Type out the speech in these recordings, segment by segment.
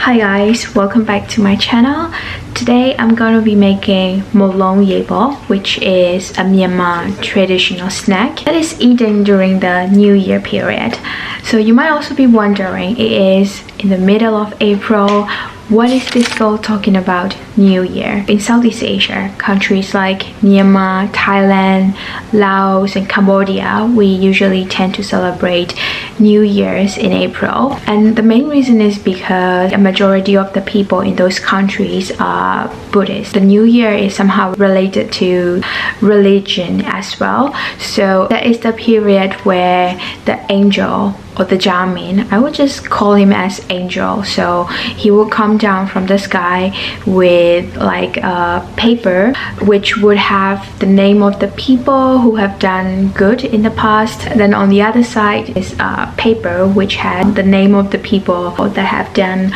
Hi guys, welcome back to my channel. Today I'm going to be making Mont Lone Yay Paw, which is a Myanmar traditional snack that is eaten during the New Year period. So you might also be wondering, it is in the middle of April, what is this girl talking about New Year? In Southeast Asia, countries like Myanmar, Thailand, Laos and Cambodia, we usually tend to celebrate New Year's in April. And the main reason is because a majority of the people in those countries are Buddhist. The New Year is somehow related to religion as well. So that is the period where the angel or the Jamin, I would just call him as angel, so he will come down from the sky with like a paper which would have the name of the people who have done good in the past. Then on the other side is a paper which had the name of the people that have done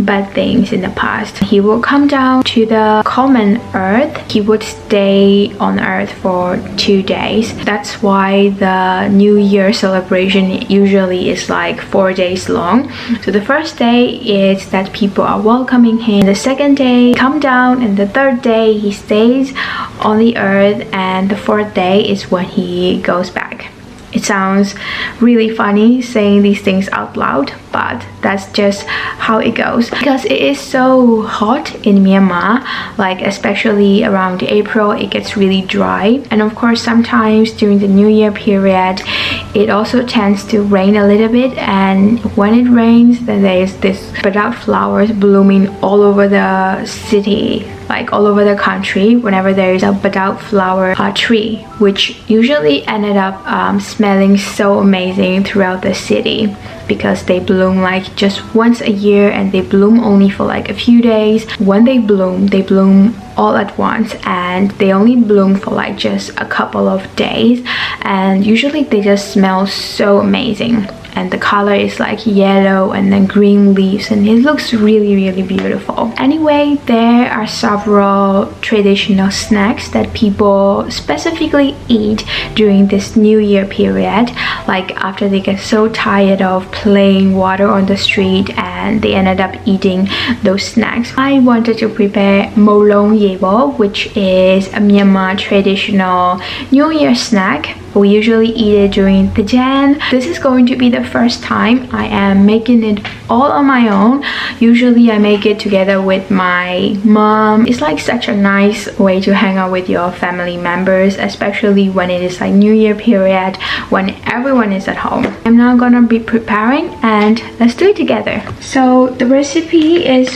bad things in the past. He will come down to the common earth. He would stay on earth for 2 days. That's why the New Year celebration usually is like 4 days long. So the first day is that people are welcoming him, the second day come down, and the third day he stays on the earth, and the fourth day is when he goes back. It sounds really funny saying these things out loud, but that's just how it goes. Because it is so hot in Myanmar, like especially around April, it gets really dry. And of course, sometimes during the New Year period, it also tends to rain a little bit. And when it rains, then there's this burdock flowers blooming all over the city, like all over the country, whenever there is a burdock flower tree, which usually ended up smelling so amazing throughout the city, because they bloom like just once a year and they bloom only for like a few days. When they bloom all at once, and they only bloom for like just a couple of days, and usually they just smell so amazing. And the color is like yellow and then green leaves, and it looks really beautiful. Anyway, there are several traditional snacks that people specifically eat during this New Year period, like after they get so tired of playing water on the street and they ended up eating those snacks. I wanted to prepare Mont Lone Yay Paw, which is a Myanmar traditional New Year snack. We usually eat it during the Jan. This is going to be the first time I am making it all on my own. Usually I make it together with my mom. It's like such a nice way to hang out with your family members, especially when it is like New Year period, when everyone is at home. I'm now gonna be preparing, and let's do it together. So the recipe is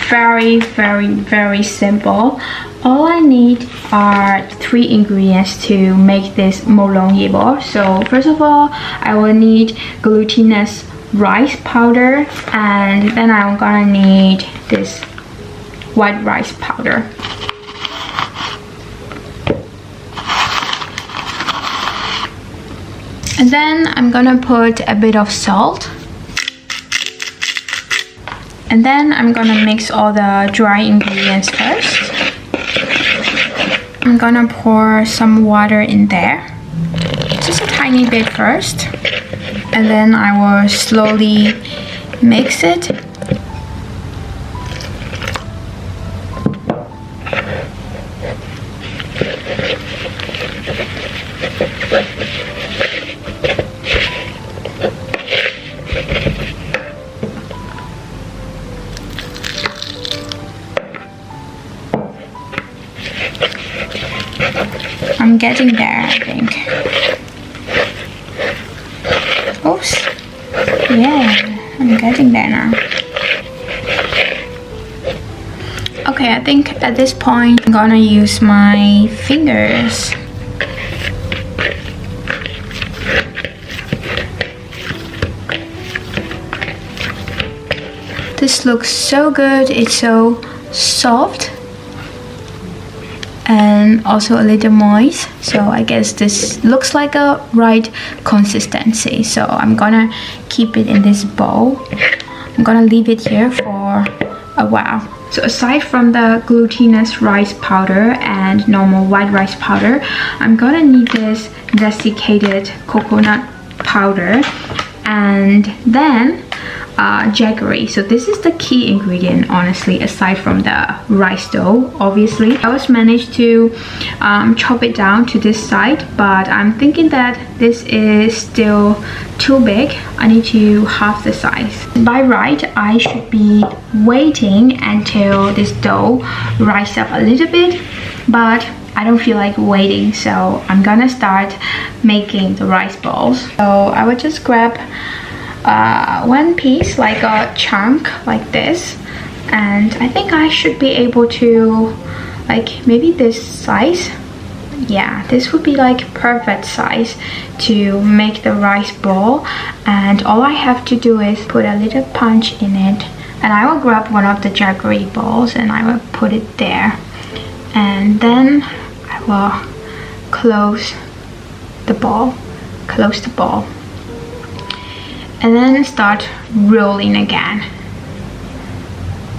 very simple. All I need are 3 ingredients to make this Mont Lone Yay Paw. So first of all, I will need glutinous rice powder, and then I'm gonna need this white rice powder. And then I'm gonna put a bit of salt. And then I'm gonna mix all the dry ingredients first. I'm gonna pour some water in there, just a tiny bit first, and then I will slowly mix it. I'm getting there, I think. Oops. Yeah, I'm getting there now. Okay, I think at this point I'm gonna use my fingers. This looks so good. It's so soft and also a little moist, so I guess this looks like a right consistency. So I'm gonna keep it in this bowl. I'm gonna leave it here for a while. So aside from the glutinous rice powder and normal white rice powder, I'm gonna need this desiccated coconut powder, and then jaggery. So this is the key ingredient, honestly, aside from the rice dough. Obviously I was managed to chop it down to this side, but I'm thinking that this is still too big. I need to half the size. By right, I should be waiting until this dough rises up a little bit, but I don't feel like waiting, so I'm gonna start making the rice balls. So I would just grab one piece, like a chunk like this, and I think I should be able to, like, maybe this size. Yeah, this would be like perfect size to make the rice ball, and all I have to do is put a little punch in it, and I will grab one of the jaggery balls and I will put it there, and then I will close the ball, and then start rolling again.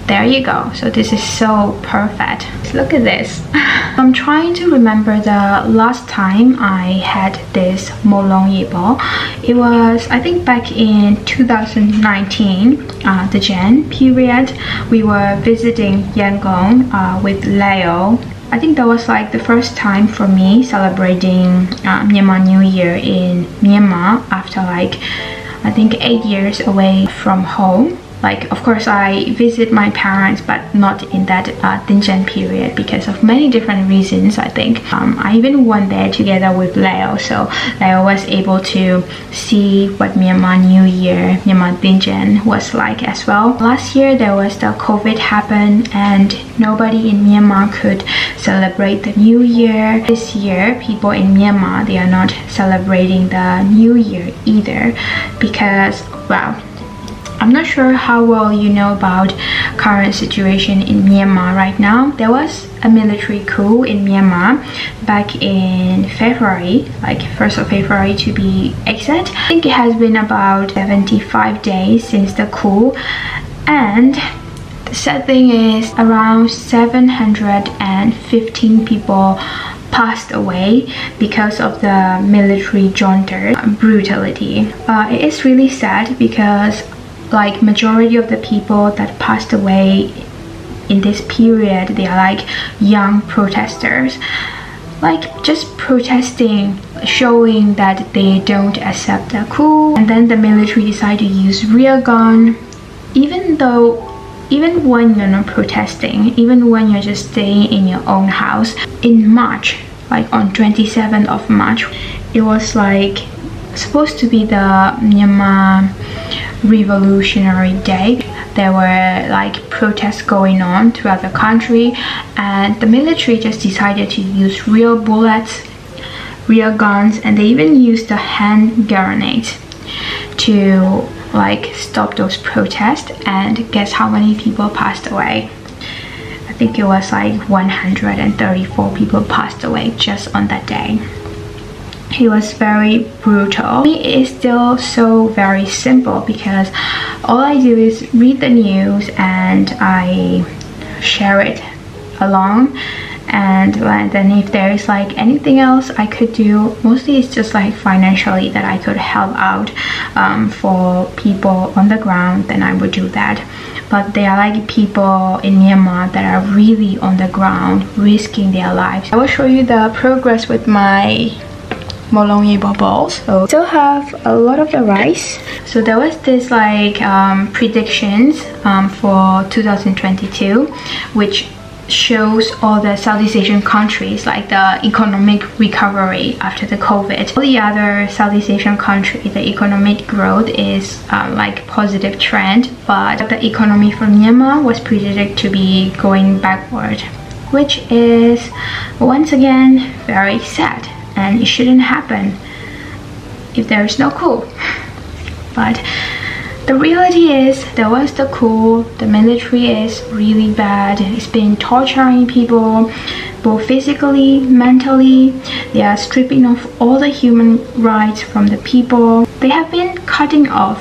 There you go. So this is so perfect. Look at this. I'm trying to remember the last time I had this Mont Lone Yay Paw. It was, I think, back in 2019, the Jan period. We were visiting Yangon with Leo. I think that was like the first time for me celebrating Myanmar New Year in Myanmar after, like, I think 8 years away from home. Like, of course, I visit my parents, but not in that Dinjan period because of many different reasons, I think. I even went there together with Leo, so Leo was able to see what Myanmar New Year, Myanmar Dinjan was like as well. Last year, there was the COVID happen and nobody in Myanmar could celebrate the New Year. This year, people in Myanmar, they are not celebrating the New Year either because, well, I'm not sure how well you know about current situation in Myanmar right now. There was a military coup in Myanmar back in February, like 1st of February to be exact. I think it has been about 75 days since the coup, and the sad thing is around 715 people passed away because of the military junta brutality. It is really sad because, like, majority of the people that passed away in this period, they are like young protesters, like just protesting, showing that they don't accept the coup. And then the military decided to use real gun, even when you're not protesting, even when you're just staying in your own house. In March, like on 27th of March, it was like supposed to be the Myanmar Revolutionary Day. There were like protests going on throughout the country, and the military just decided to use real bullets, real guns, and they even used the hand grenades to like stop those protests. And guess how many people passed away? I think it was like 134 people passed away just on that day. It was very brutal. It is still so very simple because all I do is read the news and I share it along, and then if there is like anything else I could do, mostly it's just like financially that I could help out for people on the ground, then I would do that. But there are like people in Myanmar that are really on the ground risking their lives. I will show you the progress with my Mont Lone Yay Paw balls. So still have a lot of the rice. So there was this like predictions for 2022, which shows all the Southeast Asian countries, like the economic recovery after the COVID. All the other Southeast Asian countries, the economic growth is like positive trend, but the economy for Myanmar was predicted to be going backward, which is once again very sad, and it shouldn't happen if there is no coup. But the reality is, there was the coup, the military is really bad, it's been torturing people, both physically, mentally. They are stripping off all the human rights from the people. They have been cutting off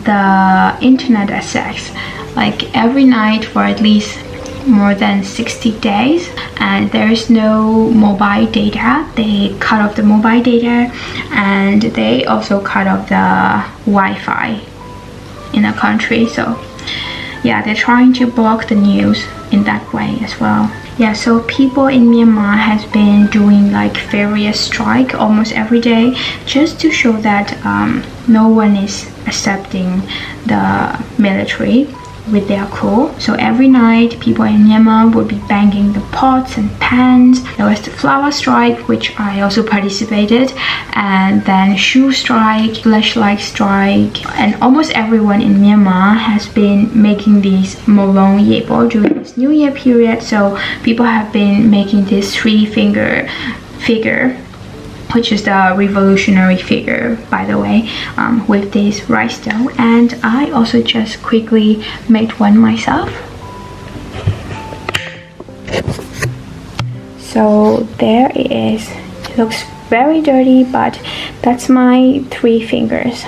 the internet access, like every night for at least more than 60 days, and there is no mobile data. They cut off the mobile data, and they also cut off the Wi-Fi. in the country. So yeah, they're trying to block the news in that way as well. Yeah, so people in Myanmar has been doing like various strike almost every day, just to show that no one is accepting the military with their crew. So every night people in Myanmar would be banging the pots and pans. There was the flower strike, which I also participated, and then shoe strike, flashlight strike, and almost everyone in Myanmar has been making these Mont Lone Yay Paw during this New Year period. So people have been making this 3-finger figure, which is the revolutionary figure, by the way, with this rice dough. And I also just quickly made one myself. So there it is. It looks very dirty, but that's my 3 fingers.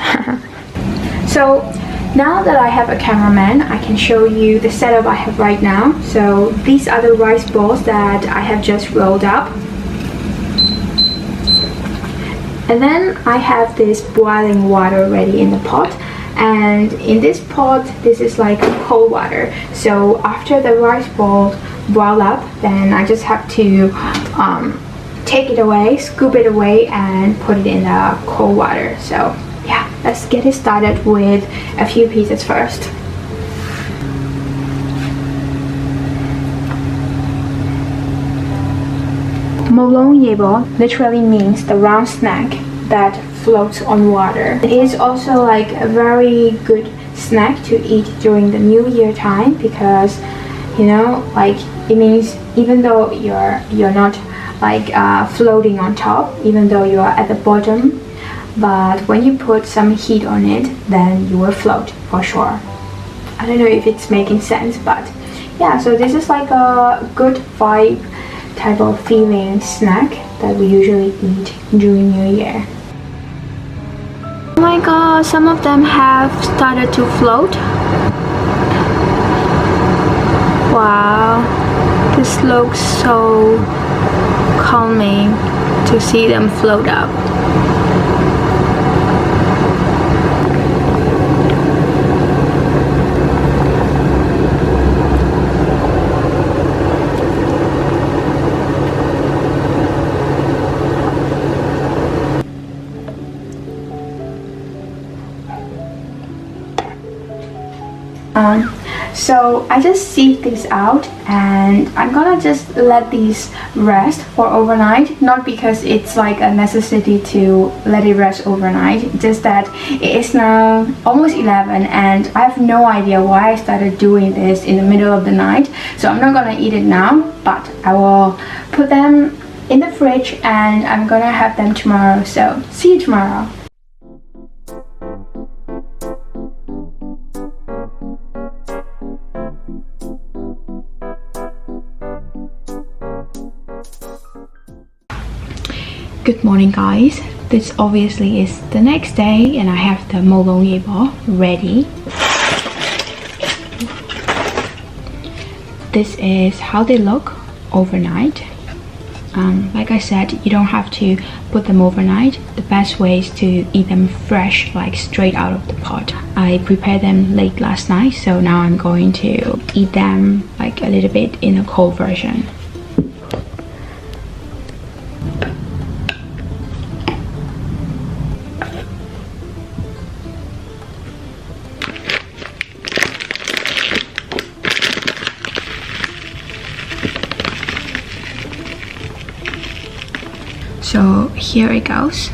So now that I have a cameraman, I can show you the setup I have right now. So these are the rice balls that I have just rolled up. And then I have this boiling water ready in the pot, and in this pot this is like cold water. So after the rice ball boil up, then I just have to take it away, scoop it away, and put it in the cold water. So yeah, let's get it started with a few pieces first. Mont Lone Yay Paw literally means the round snack that floats on water. It is also like a very good snack to eat during the New Year time, because you know, like, it means even though you're not like floating on top, even though you are at the bottom, but when you put some heat on it, then you will float for sure. I don't know if it's making sense, but yeah, so this is like a good vibe type of feeling snack that we usually eat during New Year. Oh my god, some of them have started to float. Wow, this looks so calming to see them float up. So I just sieve these out, and I'm gonna just let these rest for overnight. Not because it's like a necessity to let it rest overnight, just that it is now almost 11 and I have no idea why I started doing this in the middle of the night. So I'm not gonna eat it now, but I will put them in the fridge and I'm gonna have them tomorrow. So see you tomorrow. Good morning guys, this obviously is the next day and I have the Mont Lone Yay Paw ready. This is how they look overnight. Like I said, you don't have to put them overnight. The best way is to eat them fresh, like straight out of the pot. I prepared them late last night, so now I'm going to eat them like a little bit in a cold version. So here it goes.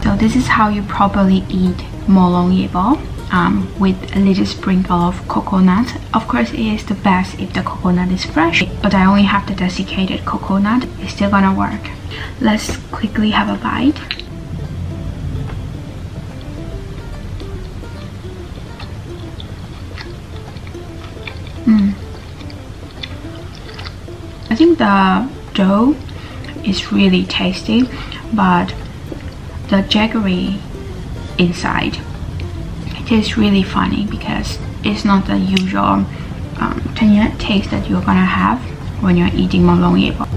So this is how you probably eat Mont Lone Yay Paw, with a little sprinkle of coconut. Of course, it is the best if the coconut is fresh, but I only have the desiccated coconut. It's still gonna work. Let's quickly have a bite. I think the dough is really tasty, but the jaggery inside, it is really funny because it's not the usual taste that you're gonna have when you're eating Mont Lone Yay Paw.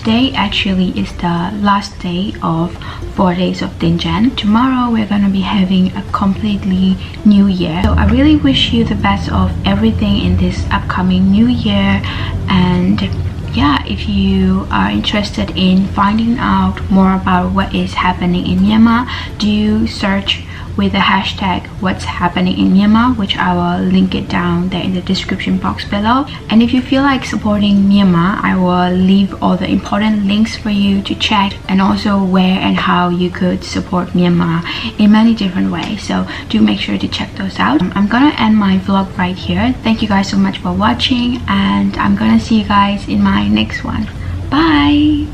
today actually is the last day of 4 days of Dinjan. Tomorrow we're gonna be having a completely new year. So I really wish you the best of everything in this upcoming new year. And yeah, if you are interested in finding out more about what is happening in Myanmar, do search with the hashtag what's happening in Myanmar, which I will link it down there in the description box below. And if you feel like supporting Myanmar, I will leave all the important links for you to check, and also where and how you could support Myanmar in many different ways. So do make sure to check those out. I'm gonna end my vlog right here. Thank you guys so much for watching, and I'm gonna see you guys in my next one. Bye.